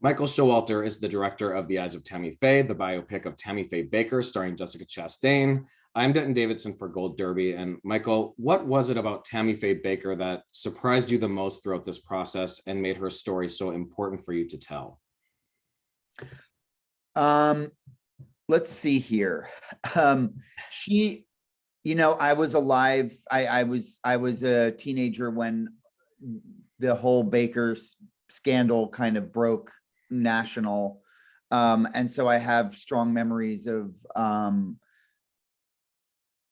Michael Showalter is the director of The Eyes of Tammy Faye, the biopic of Tammy Faye Bakker, starring Jessica Chastain. I'm Denton Davidson for Gold Derby. And Michael, what was it about Tammy Faye Bakker that surprised you the most throughout this process and made her story so important for you to tell? Let's see here. She, I was alive. I was a teenager when the whole Bakker's scandal kind of broke national. And so I have strong memories of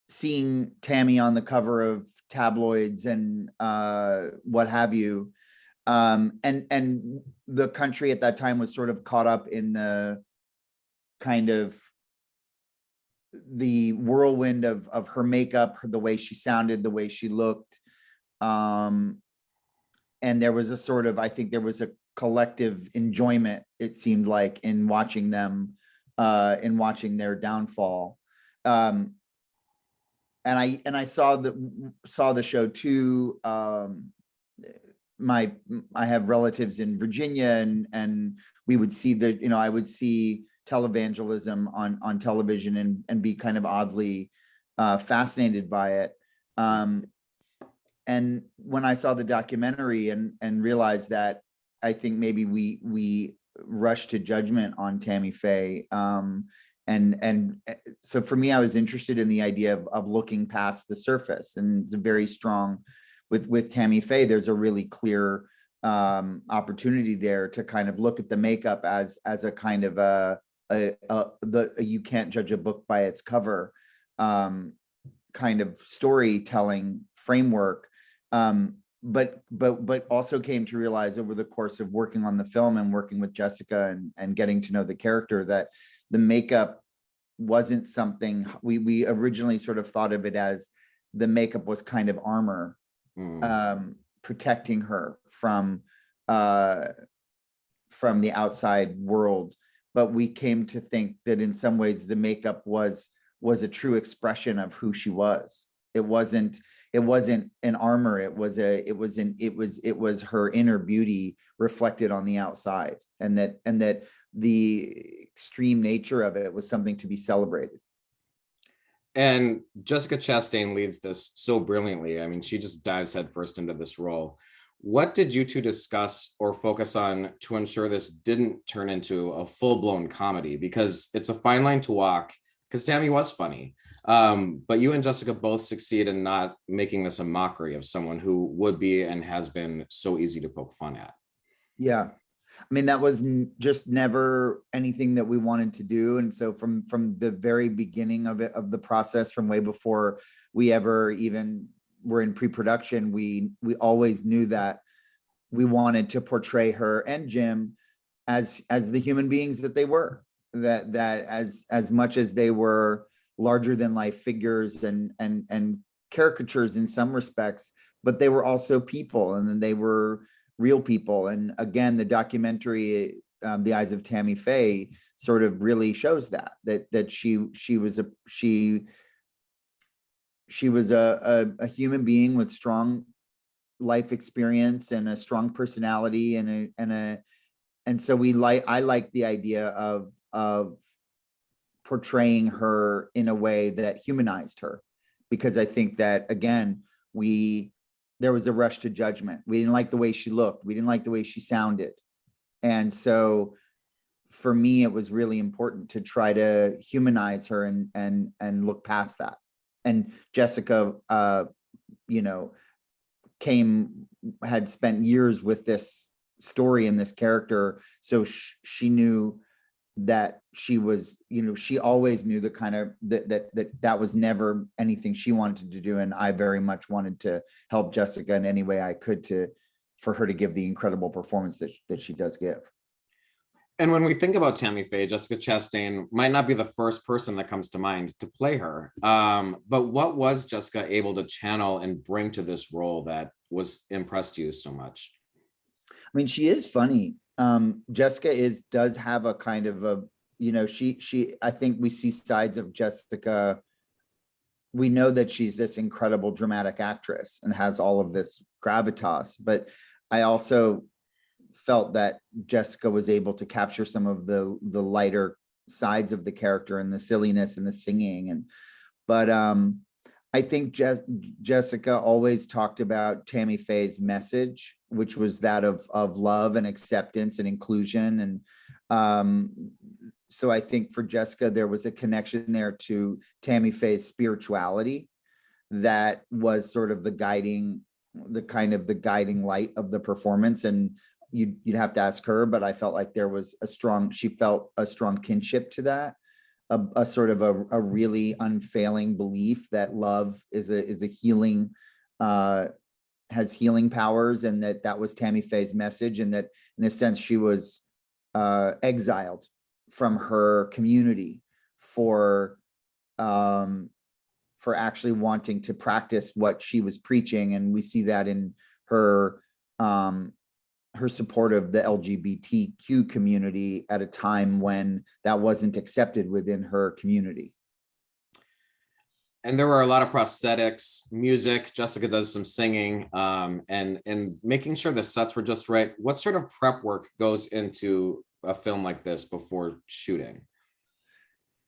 seeing Tammy on the cover of tabloids and what have you. And the country at that time was sort of caught up in the kind of the whirlwind of her makeup, the way she sounded, the way she looked. And there was a sort of, I think there was a collective enjoyment, it seemed like, in watching them, in watching their downfall. And I saw the show too. I have relatives in Virginia, and we would see I would see televangelism on television and be kind of oddly fascinated by it. And when I saw the documentary and realized that, I think maybe we rushed to judgment on Tammy Faye. And so for me, I was interested in the idea of looking past the surface, and it's a very strong with Tammy Faye. There's a really clear opportunity there to kind of look at the makeup as a kind of you can't judge a book by its cover kind of storytelling framework. But also came to realize over the course of working on the film and working with Jessica and getting to know the character that the makeup wasn't something we originally sort of thought of it as. The makeup was kind of armor, protecting her from the outside world. But we came to think that in some ways the makeup was a true expression of who she was. It wasn't an armor. It was her inner beauty reflected on the outside, and that the extreme nature of it was something to be celebrated. And Jessica Chastain leads this so brilliantly. I mean, she just dives headfirst into this role. What did you two discuss or focus on to ensure this didn't turn into a full-blown comedy? Because it's a fine line to walk, because Tammy was funny. But you and Jessica both succeed in not making this a mockery of someone who would be and has been so easy to poke fun at. Yeah. I mean, that was just never anything that we wanted to do. And so from the very beginning of the process, from way before we ever even were in pre-production, we always knew that we wanted to portray her and Jim as the human beings that they were, that as much as they were larger than life figures and caricatures in some respects, but they were also people, and then they were real people. And again, the documentary, The Eyes of Tammy Faye, sort of really shows that she was a human being with strong life experience and a strong personality and so I like the idea of portraying her in a way that humanized her, because I think that, again, there was a rush to judgment. We didn't like the way she looked. We didn't like the way she sounded. And so for me, it was really important to try to humanize her and look past that. And Jessica, had spent years with this story and this character. So she knew that she was, she always knew the kind of that was never anything she wanted to do. And I very much wanted to help Jessica in any way I could for her to give the incredible performance that she does give. And when we think about Tammy Faye, Jessica Chastain might not be the first person that comes to mind to play her. But what was Jessica able to channel and bring to this role that was impressed you so much? I mean, she is funny. Jessica does have a kind of a, I think we see sides of Jessica. We know that she's this incredible dramatic actress and has all of this gravitas, but I also felt that Jessica was able to capture some of the lighter sides of the character and the silliness and the singing. But I think Jessica always talked about Tammy Faye's message, which was that of love and acceptance and inclusion. And so I think for Jessica, there was a connection there to Tammy Faye's spirituality that was sort of the guiding light of the performance. And you'd have to ask her, but I felt like there was she felt a strong kinship to that. A sort of a really unfailing belief that love is a healing, has healing powers, and that was Tammy Faye's message, and that in a sense she was exiled from her community for actually wanting to practice what she was preaching. And we see that in her her support of the LGBTQ community at a time when that wasn't accepted within her community. And there were a lot of prosthetics, music. Jessica does some singing, and making sure the sets were just right. What sort of prep work goes into a film like this before shooting?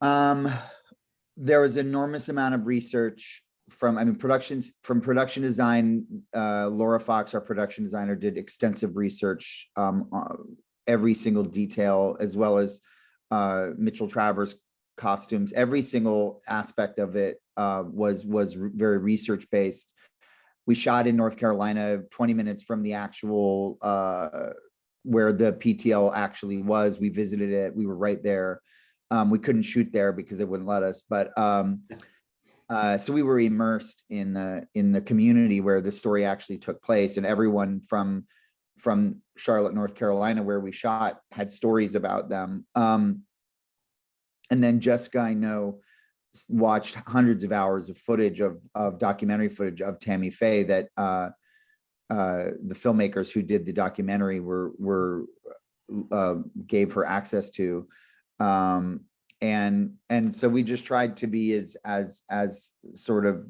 There was an enormous amount of research from production design. Laura Fox, our production designer, did extensive research, every single detail, as well as Mitchell Travers' costumes. Every single aspect of it was very research based. We shot in North Carolina, 20 minutes from the actual where the PTL actually was. We visited it. We were right there. We couldn't shoot there because they wouldn't let us, but so we were immersed in the community where the story actually took place, and everyone from Charlotte, North Carolina, where we shot, had stories about them. And then Jessica, I know, watched hundreds of hours of footage of documentary footage of Tammy Faye that the filmmakers who did the documentary were gave her access to. And so we just tried to be as sort of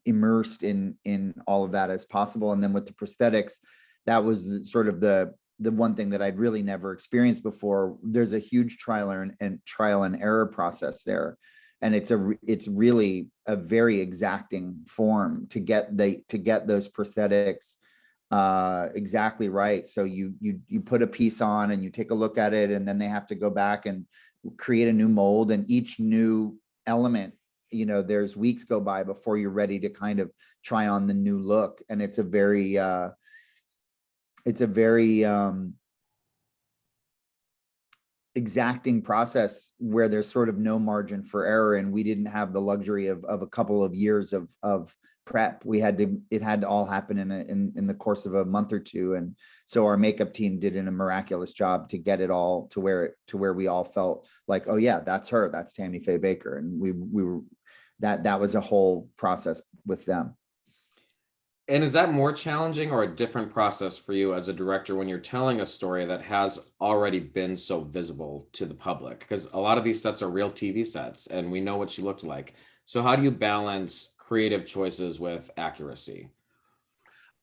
immersed in all of that as possible. And then with the prosthetics, that was sort of the one thing that I'd really never experienced before. There's a huge trial and error process there. And it's really a very exacting form to get those prosthetics exactly right. So you put a piece on and you take a look at it, and then they have to go back and create a new mold, and each new element, there's weeks go by before you're ready to kind of try on the new look. And it's a very exacting process where there's sort of no margin for error. And we didn't have the luxury of a couple of years of prep. It had to all happen in the course of a month or two. And so our makeup team did a miraculous job to get it all to where we all felt like, oh yeah, that's her, that's Tammy Faye Bakker. And we were, that was a whole process with them. And is that more challenging or a different process for you as a director when you're telling a story that has already been so visible to the public? Because a lot of these sets are real TV sets and we know what she looked like. So how do you balance creative choices with accuracy?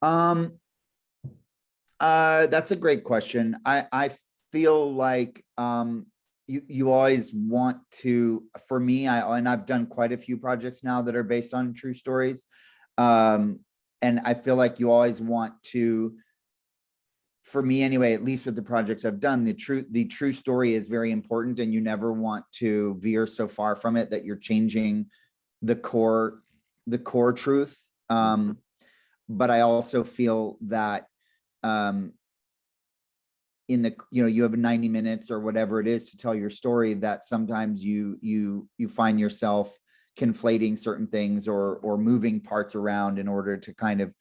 That's a great question. I feel like you always want to, for me, and I've done quite a few projects now that are based on true stories. And I feel like you always want to, for me anyway, at least with the projects I've done, the true story is very important, and you never want to veer so far from it that you're changing the core truth. But I also feel that in the, you have 90 minutes or whatever it is to tell your story, that sometimes you find yourself conflating certain things or moving parts around in order to kind of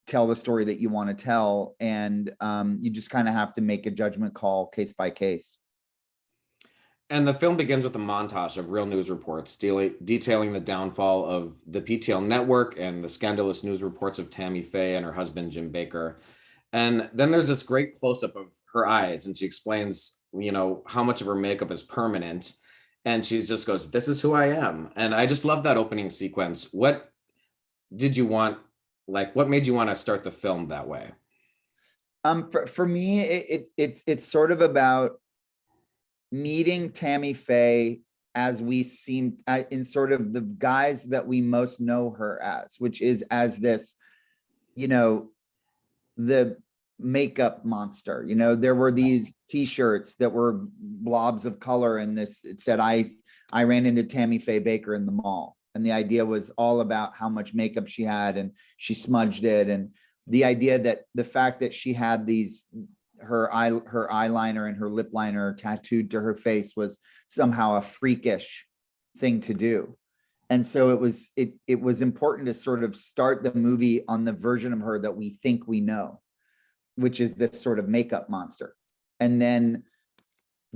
tell the story that you want to tell. And you just kind of have to make a judgment call case by case. And the film begins with a montage of real news reports detailing the downfall of the PTL network and the scandalous news reports of Tammy Faye and her husband, Jim Bakker. And then there's this great close-up of her eyes, and she explains, how much of her makeup is permanent. And she just goes, "This is who I am." And I just love that opening sequence. What did you want? What made you want to start the film that way? For me, it's sort of about meeting Tammy Faye as we seem in sort of the guise that we most know her as, which is as this, the makeup monster. There were these t-shirts that were blobs of color, and it said, I ran into Tammy Faye Bakker in the mall. And the idea was all about how much makeup she had, and she smudged it. And the idea that the fact that she had her eyeliner and her lip liner tattooed to her face was somehow a freakish thing to do. And so it was important to sort of start the movie on the version of her that we think we know, which is this sort of makeup monster, and then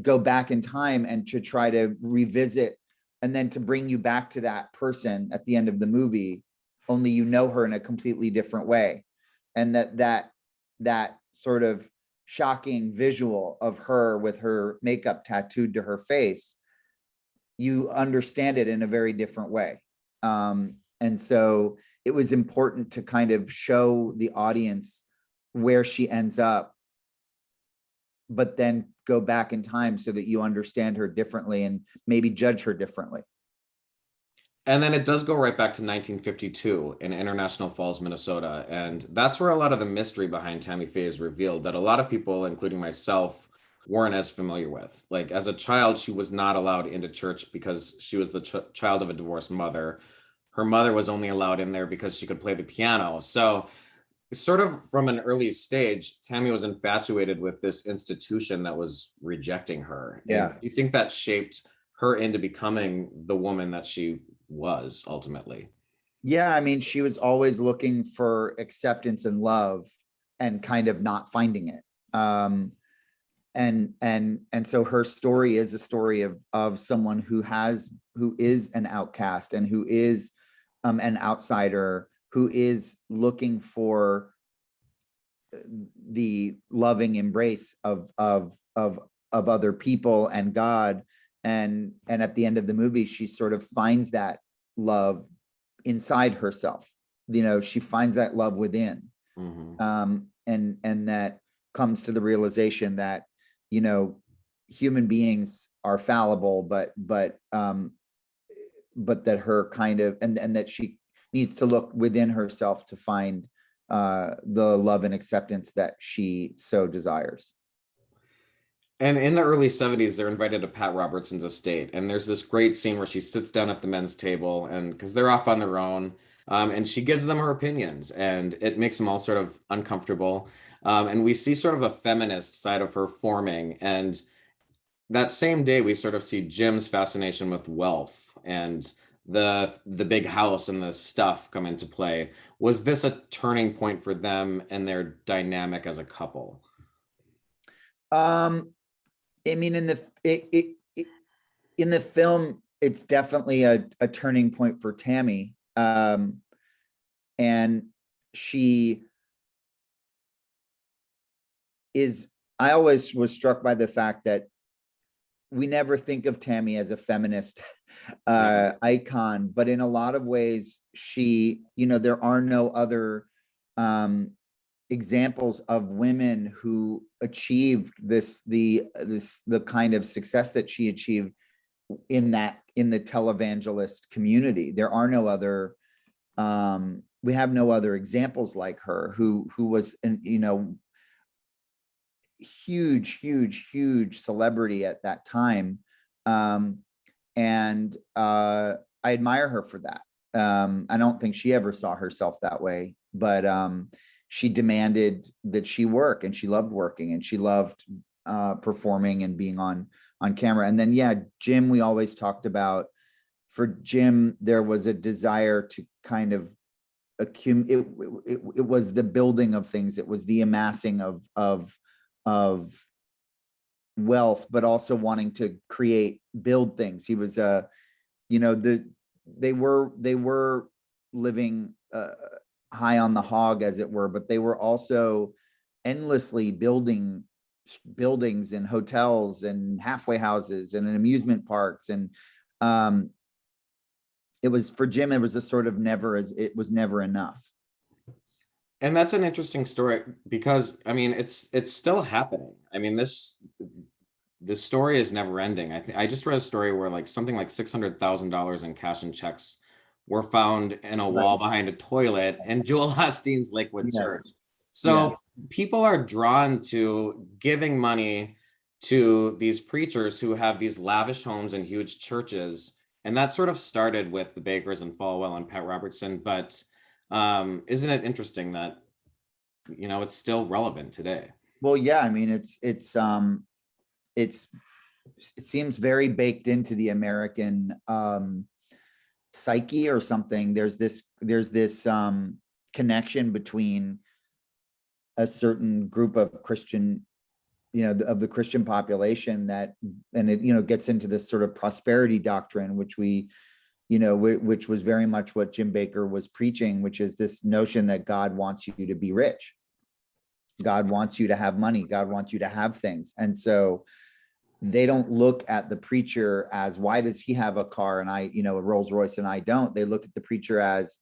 go back in time and to try to revisit, and then to bring you back to that person at the end of the movie, only you know her in a completely different way. And that sort of shocking visual of her with her makeup tattooed to her face, you understand it in a very different way. And so it was important to kind of show the audience where she ends up, but then go back in time so that you understand her differently and maybe judge her differently. And then it does go right back to 1952 in International Falls, Minnesota. And that's where a lot of the mystery behind Tammy Faye is revealed, that a lot of people, including myself, weren't as familiar with. Like, as a child, she was not allowed into church because she was the child of a divorced mother. Her mother was only allowed in there because she could play the piano. So sort of from an early stage, Tammy was infatuated with this institution that was rejecting her. Yeah. And do you think that shaped her into becoming the woman that she was ultimately? Yeah, I mean, she was always looking for acceptance and love, and kind of not finding it. And so her story is a story of someone who is an outcast, and who is an outsider, who is looking for the loving embrace of other people and God. And at the end of the movie, she sort of finds that love inside herself. She finds that love within. Mm-hmm. And that comes to the realization that, human beings are fallible, but that her kind of, and that she needs to look within herself to find the love and acceptance that she so desires. And in the early 70s, they're invited to Pat Robertson's estate. And there's this great scene where she sits down at the men's table, and because they're off on their own, and she gives them her opinions, and it makes them all sort of uncomfortable. And we see sort of a feminist side of her forming. And that same day, we sort of see Jim's fascination with wealth and the big house and the stuff come into play. Was this a turning point for them and their dynamic as a couple? I mean, in the film, it's definitely a turning point for Tammy. And she is, I always was struck by the fact that we never think of Tammy as a feminist icon, but in a lot of ways, she, there are no other examples of women who achieved the kind of success that she achieved in the televangelist community. There are no other, we have no other examples like her who was, huge celebrity at that time. And I admire her for that. I don't think she ever saw herself that way, but she demanded that she work, and she loved working, and she loved performing and being on camera. And then, yeah, Jim, we always talked about, for Jim, there was a desire to kind of accumulate. It was the building of things. It was the amassing of wealth, but also wanting to build things. He was they were living high on the hog, as it were, but they were also endlessly building buildings and hotels and halfway houses and amusement parks. And it was, for Jim, it was a sort of it was never enough. And that's an interesting story because I mean it's still happening. I mean this story is never ending. I just read a story where like something like $600,000 in cash and checks were found in a Right. wall behind a toilet in Joel Osteen's Lakewood Yes. church. Yes. So people are drawn to giving money to these preachers who have these lavish homes and huge churches. And that sort of started with the Bakkers and Falwell and Pat Robertson. But isn't it interesting that, it's still relevant today? Well, yeah, I mean, it's it seems very baked into the American psyche or something. There's this connection between a certain group of Christian, of the Christian population that, and it, gets into this sort of prosperity doctrine, which which was very much what Jim Bakker was preaching, which is this notion that God wants you to be rich. God wants you to have money. God wants you to have things. And so they don't look at the preacher as, why does he have a car and I, a Rolls Royce and I don't? They look at the preacher as,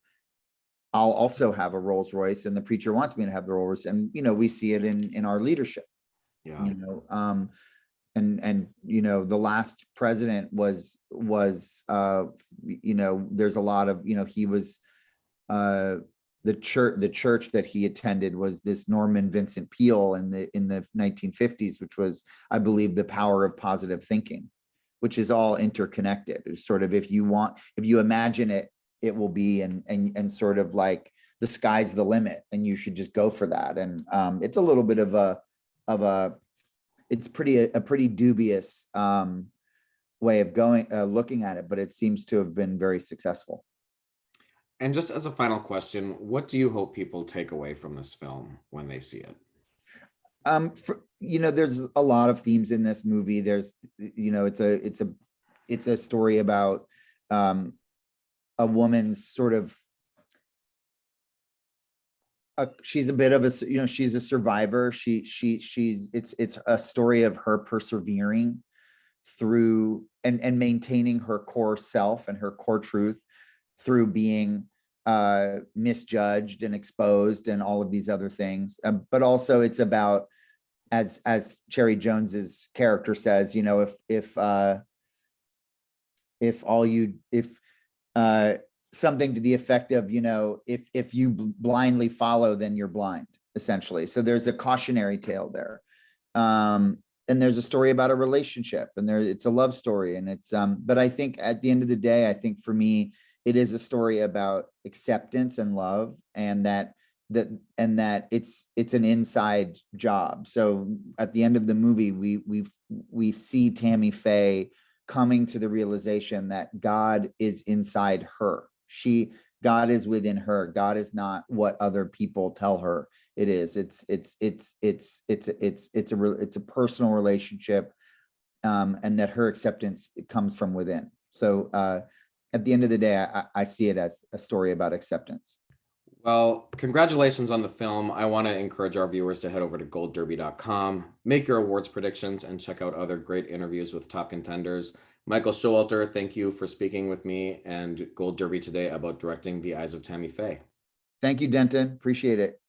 I'll also have a Rolls Royce and the preacher wants me to have the Rolls Royce. And, we see it in our leadership, Yeah. And the last president was there's a lot of, he was the church that he attended was this Norman Vincent Peale in the 1950s, which was, I believe, the power of positive thinking, which is all interconnected. It's sort of, if you imagine it, it will be, and sort of like the sky's the limit, and you should just go for that. And it's a little bit of a it's a pretty dubious way of looking at it, but it seems to have been very successful. And just as a final question, what do you hope people take away from this film when they see it? There's a lot of themes in this movie. There's, it's a story about a woman's sort of, she's a bit of a, she's a survivor. It's a story of her persevering through and maintaining her core self and her core truth through being misjudged and exposed and all of these other things. But also it's about, as Cherry Jones's character says, if something to the effect of, if you blindly follow, then you're blind, essentially. So there's a cautionary tale there. And there's a story about a relationship, and it's a love story. And it's, but I think at the end of the day, I think for me, it is a story about acceptance and love, and that it's an inside job. So at the end of the movie, we see Tammy Faye coming to the realization that God is inside her. God is within her. God is not what other people tell her it is. It's a personal relationship, and that her acceptance comes from within. So at the end of the day, I see it as a story about acceptance. Well, congratulations on the film. I want to encourage our viewers to head over to goldderby.com, make your awards predictions, and check out other great interviews with top contenders. Michael Showalter, thank you for speaking with me and Gold Derby today about directing The Eyes of Tammy Faye. Thank you, Denton. Appreciate it.